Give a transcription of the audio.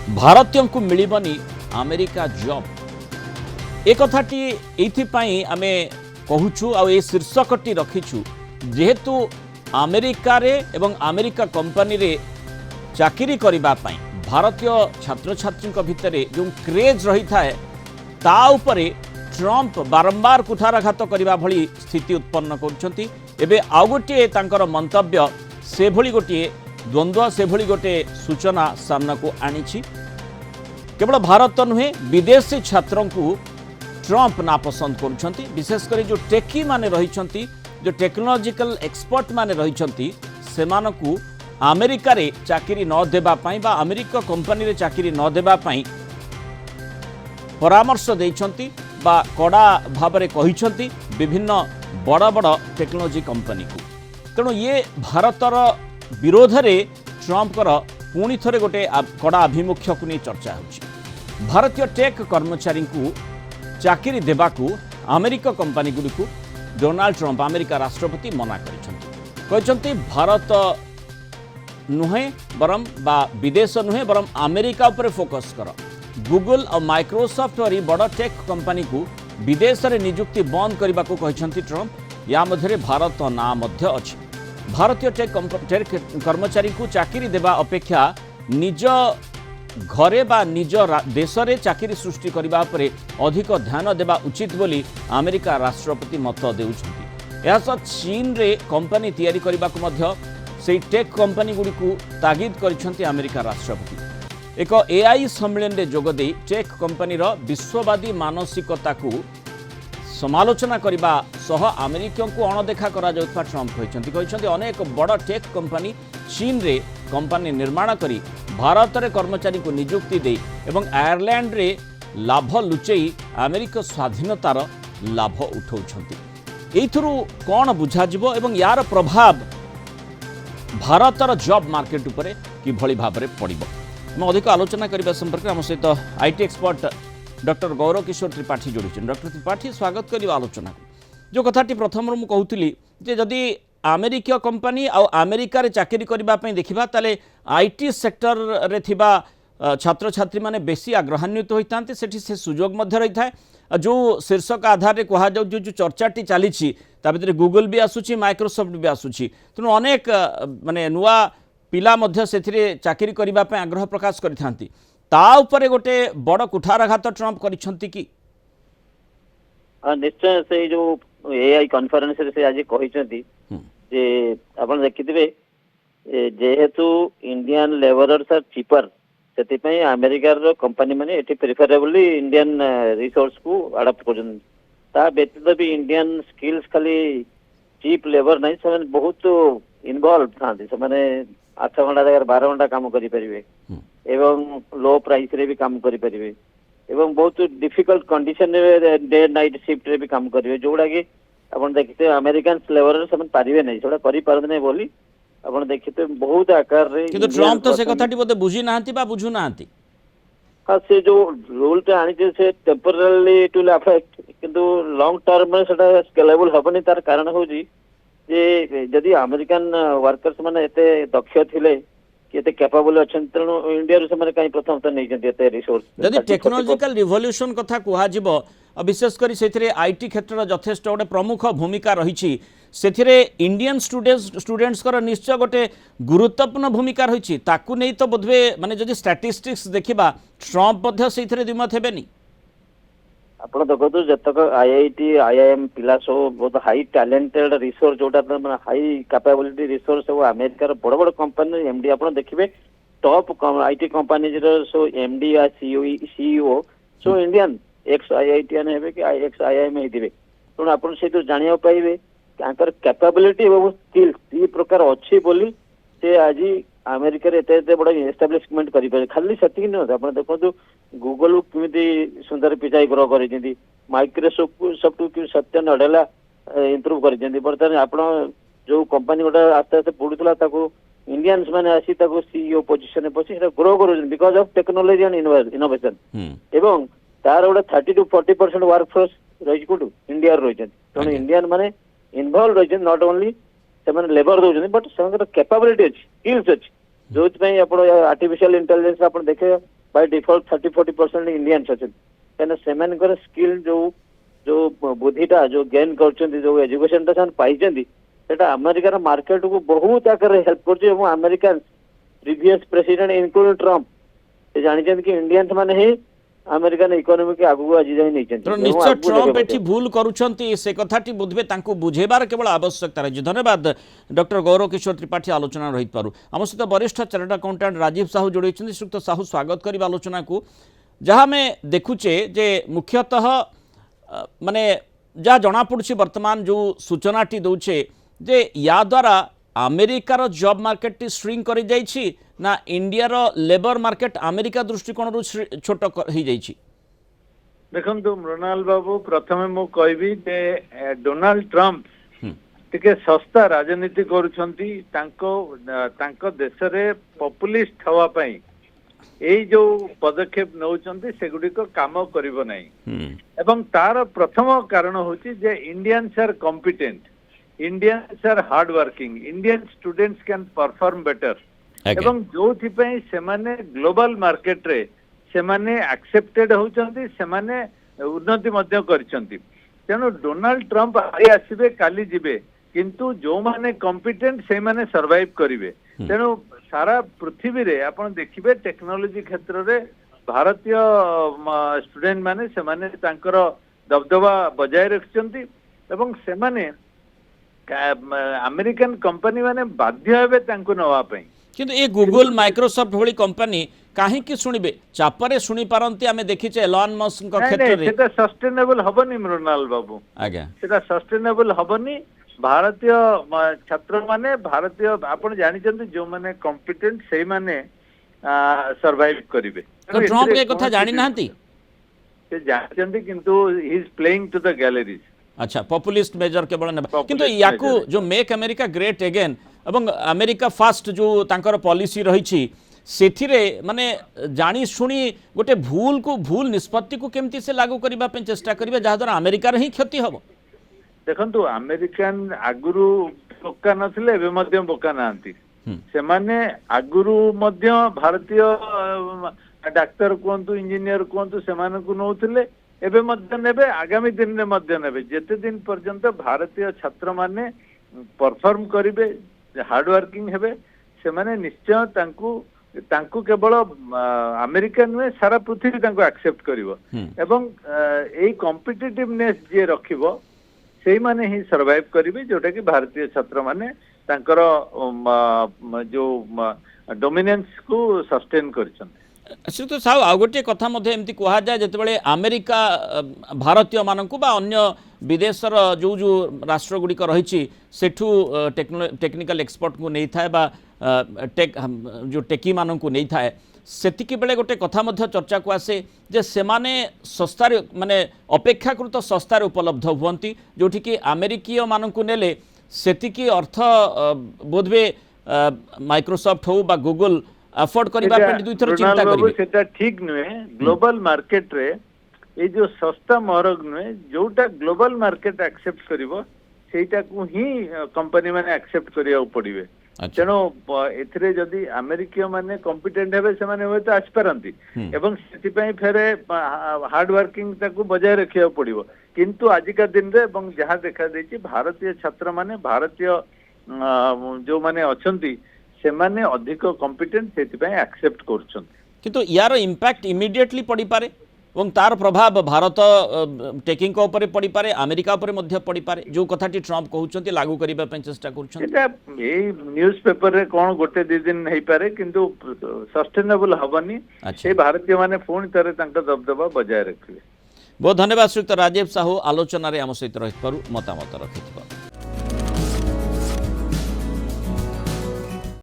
भारतीयों को मिलिबनी America job एक कथाटी एइथिपाई आमे कहूछु आ ए शीर्षकटी रखिछु जेहेतु अमेरिका रे एवं अमेरिका कंपनी रे चाकरी करिबा पाई भारतीय छात्र छात्री भितर जो क्रेज रही थाए ता उपरे ट्रंप बारंबार कुठाराघात करने भली स्थिति उत्पन्न करछंती। एबे आउ गोटे तांकर मंतव्य से भली गोटे द्वंद्व से भली गोटे सूचना सामना को आनीछि। केवल भारत नुहे विदेशी छात्रों को ट्रंप नापसंद करुछंती। विशेषकर जो टेकी माने रहिछंती जो टेक्नोलॉजिकल एक्सपर्ट माने रहिछंती सेमानकु अमेरिका रे चाकरी न देबा पाई बा अमेरिका कंपनी रे चाकरी न देबा पाई परामर्श देइछंती बा कड़ा भाबरे कहिछंती विभिन्न बड़ बड़ टेक्नोलॉजी कंपनी को। तेणु ये भारतर विरोध रे ट्रंपर पुणी थरे गोटे कड़ा आभिमुख्य को नहीं चर्चा होछि। भारतीय टेक कर्मचारी को चाकरी देबाकू अमेरिका कंपनी गुड़िक डोनाल्ड ट्रंप अमेरिका राष्ट्रपति मना करिसेंती। भारत नुहे बरम बा विदेश नुहे बरम अमेरिका उपरे फोकस कर। गूगल और माइक्रोसॉफ्ट वरी बड़ टेक कंपनी को विदेश में नियुक्ति बंद करने को कहते ट्रंप। या मध्य भारत ना मध्य अछि। भारतीय टेक कर्मचारी को चाकरी देबा अपेक्षा निज घरे बा निज देश में चाकरी सृष्टि करने उपरे अधिक ध्यान देबा उचित बोली अमेरिका राष्ट्रपति मत देउछंती। या सह चीन रे कंपनी तैयारी करने को मध्य से टेक कंपनी गुड़ी को तागिद करिसेंती अमेरिका राष्ट्रपति। एक एआई सम्मेलन में जोगदे टेक कंपनी विश्ववादी मानसिकता को समालोचना करने सह अमेरिकियों को अणदेखा करा जाउथबा ट्रंप कहते अनेक बड़ टेक कंपनी चीन रे कंपनी निर्माण करी भारत रे कर्मचारी को नियुक्ति दे एवं आयरलैंड रे लाभ लुचेई अमेरिका स्वाधीनतार लाभ उठाउछंती। एइथुरु कोन बुझाजिबो एवं यार प्रभाव भारतर जॉब मार्केट उपरे किभली भाबरे पड़िबो मैं अधिक आलोचना करने संपर्क में आम सहित आईटी एक्सपर्ट डॉक्टर गौरव किशोर त्रिपाठी जोड़ी। डॉक्टर त्रिपाठी स्वागत करवा आलोचना जो कथाटी प्रथम मुझे कहूली जदि अमेरिका कंपनी आ अमेरिका रे चाकरी करने देखा ताले आईटी सेक्टर रे थिबा छात्र छात्री माने बेसी आग्रहान्वित होता से सुजोग रही है। जो शीर्षक आधार में कह जो चर्चाटी चली भर गूगल भी आसूची माइक्रोसॉफ्ट भी आसूची तेणु अनेक माने नुआ पिला मध्य से चाकरी करने आग्रह प्रकाश करिथांती ता उपरे गोटे बड़ कुठाराघात ट्रंप करिसंती कि निश्चय से जो एआई कॉन्फ्रेंस से आज कहिसंती जे आपण देखिथिबे जेहेतु इंडियन लेबरर्स आर चीपर सेति अमेरिकार कंपनी माने एटी प्रिफरेबली इंडियन रिसोर्स को अडॉप्ट करजन ता व्यतीत भी इंडियन स्किल्स खाली चीप लेबर नहीं से बहुत इन्वॉल्व थांती से 8 घंटा जगह 12 घंटा काम करें एवं लो प्राइस रे भी काम करें एवं बहुत difficult condition day night shift रे भी काम करेंगे जोड़ा कि आप देखते अमेरिकन लेबर से पारे नहीं से करें नहीं बोली आप देखते बहुत आकार रे किंतु ट्रंप तो से कथाटी बोधे बुझी नांती बा बुझु नांती। हाँ से जो रूल टा आनी से टेम्पररी इट विल अफेक्ट किंतु लॉन्ग टर्म में सेटा स्केलेबल होबनी तार कारण होजी जे जदि अमेरिकन वर्कर्स माने एते दक्ष थिले कि एते कैपेबल अछन तेणु इंडिया रे से कहीं प्रथम तो नहीं जंती एते रिसोर्स जदि टेक्नोलॉजिकल रिवोल्यूशन कथा कुहा जिवो विशेष करी सेथिरे आईटी क्षेत्र यथेष्ट गोटे प्रमुख भूमिका रही सेथिरे इंडियन स्टूडेंट्स कर निश्चय गोटे गुरुत्वपूर्ण भूमिका रही ताकू नहीं तो बोधवे माने जदि स्टैटिस्टिक्स देखिबा ट्रंप मध्य सेथिरे द्विमत हेबेनी। आप देखो जतक आईआईटी आईआईएम पिला सब बहुत हाई टैलेंटेड रिसोर्स जोटा हाई कैपेबिलिटी रिसोर्स सब अमेरिकार बड़ बड़ कंपनी एमडी आप देखिए टॉप आईटी कंपनी सो एमडी या सीईओ सो इंडियन एक्स आईआईटीएन हे कि एक्स आईआईएम होते तेणु आप जाना पाइबे कैपेबिलिटी और स्किल्स ये प्रकार अच्छी बोली से आज अमेरिका एते बड़ा एस्टाब्लिशमेंट करें खाली से नहीं देखो गूगल केमी सुंदर पिचाई ग्रो कर माइक्रोसॉफ्ट को सत्य नडेला इम्प्रूव कर बर्तमान आप जो कंपनी गोटे आस्ते आस्ते बुड़ूला इंडियन्स मैंने आसी सीईओ पोजिशन पची ग्रो कर because of technology and innovation एवं तार गोटे 30 to 40% वर्क फोर्स रही कौटू इंडिया रही तेणु इंडियन माने इनवॉल्व रही नॉट ओनली से लेबर दौरान बट से कैपेबिलिटी अच्छी स्किल्स अच्छी जो आप आर्टिफिशियल इंटेलिजेंस आप देखे बाय डिफॉल्ट 30-40% इंडियंस अच्छे कहना से स्किल जो जो बुद्धिटा जो गेन कर जो एजुकेशन पाई सेटा अमेरिकार मार्केट को बहुत आकार हेल्प कर American previous president including Trump से जानी कि इंडियंस माने ही अमेरिकन इकोनॉमी के आगु आज जाए नहीं तो निश्चय ट्रम्प एठी भूल करूछंती से कथाटी बुझबे तांको बुझेबार केवल आवश्यकता रही। धन्यवाद डॉक्टर गौरव किशोर त्रिपाठी आलोचना रही पारु आम सहित वरिष्ठ चार्टर्ड अकाउंटेंट राजीव साहू जोड़ी श्रीयुक्त साहू स्वागत करिबा आलोचना को जहाँ में देखुचे जे मुख्यतः माने जहाँ जना पड़ुछि वर्तमान जो सूचनाटी दौचे जे या द्वारा अमेरिकार जॉब मार्केट टी श्रिंक करि जाइछि ना इंडिया रो लेबर मार्केट अमेरिका दृष्टिकोण छोट हो जाइछि। देखंतु मृणाल बाबू प्रथमे मु कहबी जे डोनाल्ड ट्रम्प टिके सस्ता राजनीति करूछंती तांको देश रे पॉपुलिस्ट हवा पई एई जो पदक्षेप नौचंती सेगुडी को काम करिवो नै एवं तार प्रथम कारण होची जे Indians are competent Indians are hard working Indian students can perform better एवं जो थिपई से माने ग्लोबल मार्केट रे से माने एक्सेप्टेड होचंती से माने उन्नति मध्य करचंती तेनो डोनाल्ड ट्रम्प आइ आसीबे काली जिबे किंतु जो माने कॉम्पिटेंट से माने सर्वाइव करिवे तेनो सारा पृथ्वी रे आपण देखिबे टेक्नोलॉजी क्षेत्र रे भारतीय स्टूडेंट माने से माने तांकर दबदबा बजाय रखचंती एवं से माने अमेरिकन कंपनी माने बाध्य हेबे तांको नवा पई किंतु ए गूगल माइक्रोसॉफ्ट भली कंपनी काहे कि सुनिबे चापरे सुनी पारंती आमे देखि छे एलन मस्क को क्षेत्र रे सेटा सस्टेनेबल हबनी मृणाल बाबू आज्ञा सेटा सस्टेनेबल हबनी भारतीय छात्र माने भारतीय आपण जानि चंती जो माने कॉम्पिटेंट सेही माने सर्वाइव करिवे तो ट्रम्प के कथा जानि नांती से जानि चंती किंतु he is playing to the galleries अच्छा पॉपुलिस्ट मेजर केवल नेबा किंतु याकू जो मेक अमेरिका ग्रेट अगेन एवं अमेरिका फास्ट जो तांकर पॉलिसी रही सेथिरे माने जानी सुनी गोटे भूल को भूल निष्पत्ति को केमती से लागू करबा पे चेष्टा करिबा जहा द्वारा अमेरिका रे ही क्षति हबो। देखंतु अमेरिकन आगुरु बोका नथिले एबे मध्य बोका नांती से माने आगुरु मध्य भारतीय डाक्टर कोंतु इंजीनियर कोंतु से माने को नउथिले एबे मध्य नेबे आगामी दिन रे मध्य नेबे जेते दिन पर्यंत भारतीय छात्र माने परफॉर्म करिवे हार्ड वर्किंग हेबे से माने निश्चय तांकु केवल अमेरिकन में सारा पृथ्वी तांकु एक्सेप्ट करिवो एवं एई कॉम्पिटिटिवनेस जे रखिवो सेही माने ही सर्वाइव करिवे जोटा कि भारतीय छात्र माने तांकर जो डोमिनेंस को सस्टेन करछन। श्रीयुक्त साहू आ गोटे कथा एमती कह जाए जिते अमेरिका भारतीय मानक बा अन्य विदेशर जो जो राष्ट्रगुड़िक रही सेठू टेक्निकल एक्सपर्ट को नहीं थाए बा जो टेकी मानक को नहीं थाए सेतिकी बेले गोटे कथा चर्चा को आसे जे सेमाने सस्तार माने अपेक्षाकृत सस्तार उपलब्ध हुअंती जोठी कि अमेरिकीय मानक नेले सेतिकी अर्थ बोधवे माइक्रोसॉफ्ट हो बा गूगल अफोर्ड करबा पे दुई थर चिंता करिवे सेटा ठीक नुए ग्लोबल मार्केट रे ए जो सस्ता महरग नुए जोटा ग्लोबल मार्केट एक्सेप्ट करिवो सेटा को ही कंपनी माने एक्सेप्ट करिया पड़िवे तेनो एथिरे जदी अमेरिकीय माने कॉम्पिटेंट हेबे से माने होय तो आस परंती एवं सेति पई फेरे हार्ड वर्किंग ताको बजाय रखिया पड़िवो किंतु आजिका दिन रे एवं जहां देखा देछि भारतीय छात्र माने भारतीय जो माने अछंती से माने अधिक कॉम्पिटेंट सेति पई एक्सेप्ट करछन किंतु यार इंपैक्ट इमीडिएटली पड़ी पारे और तार प्रभाव भारत टेकिंग को ऊपर पड़ी पारे अमेरिका ऊपर मध्य पड़ी पारे जो कथाटी ट्रम्प कहउछंती लागू करिबा पे चेष्टा करछन एटा ए न्यूज़ पेपर रे कोन गोटे दि दिन नहीं पारे किंतु सस्टेनेबल हबनी ए भारतीय माने फोन तरे तांका दबदबा बजाय रखिबे। बहुत धन्यवाद श्रीयुक्त राजीव साहू आलोचना रे हम सहित रहि पारु मतामत रखिथिबा।